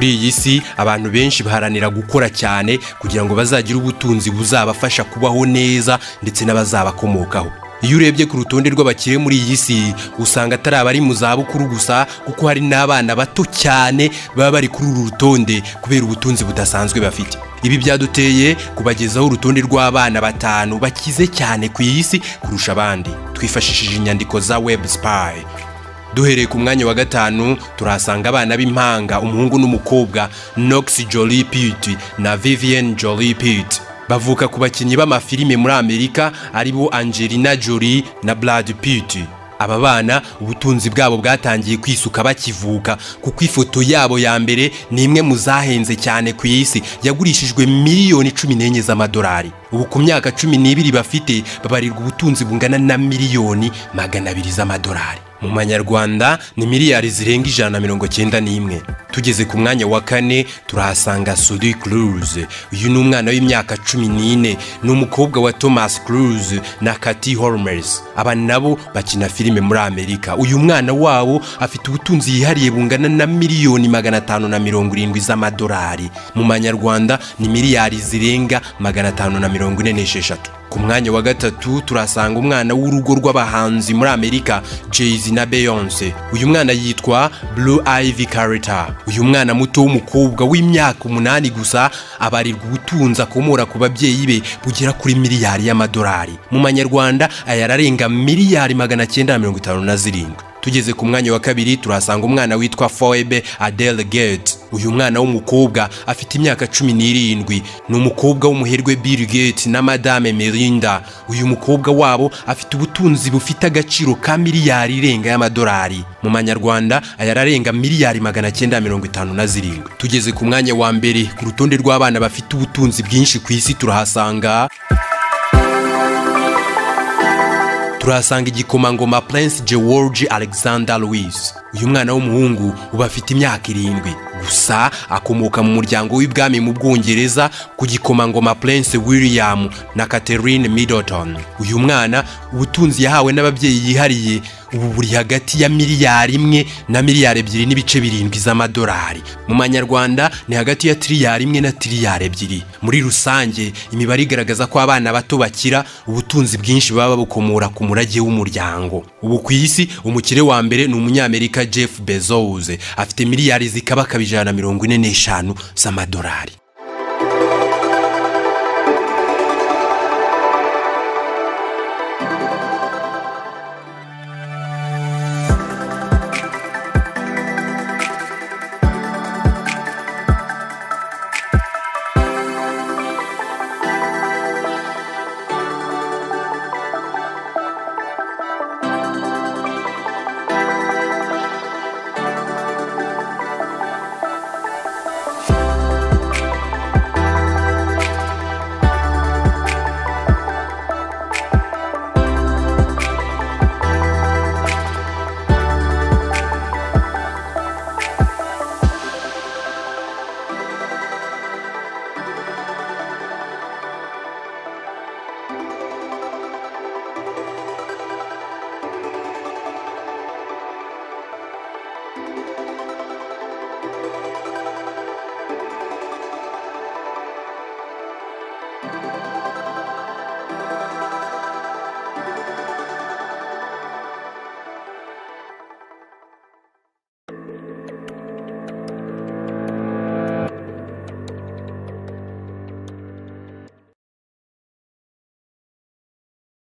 Kuri iyi si abantu benshi baharanira gukora cyane kugira ngo bazagire ubutunzi buzabafasha kubaho neza ndetse n'abazabakomokaho. Iyo urebye ku rutonde rw'abakire muri iyi si usanga atari abari mu zabukuru gusa, kuko hari n'abana bato cyane baba bari kuri uru rutonde kubera ubutunzi budasanzwe bafite. Ibi byaduteye kubagezaho urutonde rw'abana 5 bakize cyane ku iyi si kurusha abandi twifashishije inyandiko za WebSpy. Duhereye ku mwanya wa 5 turahasanga abana b'impanga, umuhungu n'umukobwa, Knox Jolie Pitt na Vivienne Jolie Pitt. Bavuka ku bakinnyi b'amafilime muri Amerika aribo Angelina Jolie na Brad Pitt. Aba bana ubutunzi bwabo bwatangiye kwisuka bakivuka, kuko ifoto yabo ya mbere ni imwe mu zahenze cyane ku isi, yagurishijwe miliyoni 14 z'amadolari. Ubu ku myaka 12 bafite babarirwa ubutunzi bungana na miliyoni 200 z'amadolari. Mu manyarwanda ni miliyari zirenga 191. Tugeze ku mwanya wa 4 turahasanga Suri Cruise. Uyu ni umwana w'imyaka 14 n'umukobwa wa Thomas Cruise na Katie Holmes. Aba nabo bakina filime muri Amerika. Uyu mwana wabo afite ubutunzi yihariye bungana na miliyoni 570 z'amadolari. Mu manyarwanda ni miliyari zirenga 546. Ku mwanya wa 3 turasanga umwana w'urugo rw'abahanzi muri Amerika, Jay-Z na Beyonce. Uyu mwana yitwa Blue Ivy Carter. Uyu mwana muto w'umukobwa w'imyaka 8 gusa abarirwa ubutunzi akomora ku babyeyi be bugera kuri miliyari y'amadolari. Mu manyarwanda ayararenga miliyari 957. Tugeze ku mwanya wa 2 turasanga umwana witwa Phoebe Adele Gates. Uyu mwana w'umukobwa afite imyaka 17, ni umukobwa w'umuherwe Bill Gates na Madame Melinda. Uyu mukobwa wabo afite ubutunzi bufite agaciro ka miliyari irenga y'amadolari. Mu manyarwanda ayararenga miliyari 957. Tugeze ku mwanya wa mbere ku rutonde rw'abana bafite ubutunzi bwinshi ku isi turahasanga igikomangoma Prince George Alexander Louis. Uyu mwana w'umuhungu uba afite imyaka 7 gusa, akomoka mu muryango w'ibwami mu Bwongereza ku gikomangoma Prince William na Catherine Middleton. Uyu mwana ubutunzi yahawe n'ababyeyi yihariye ubu buri hagati ya miliyari 1 na miliyari 2.7 z'amadolari. Mu manyarwanda ni hagati ya triliyari 1 na triliyari 2. Muri rusange imibare igaragaza ko abana bato bakira ubutunzi bwinshi baba bukomora ku murage w'umuryango. Ubu ku isi umukire wa mbere ni umunyamerika Jeff Bezos, afite miliyari zikaba 145 z'amadolari.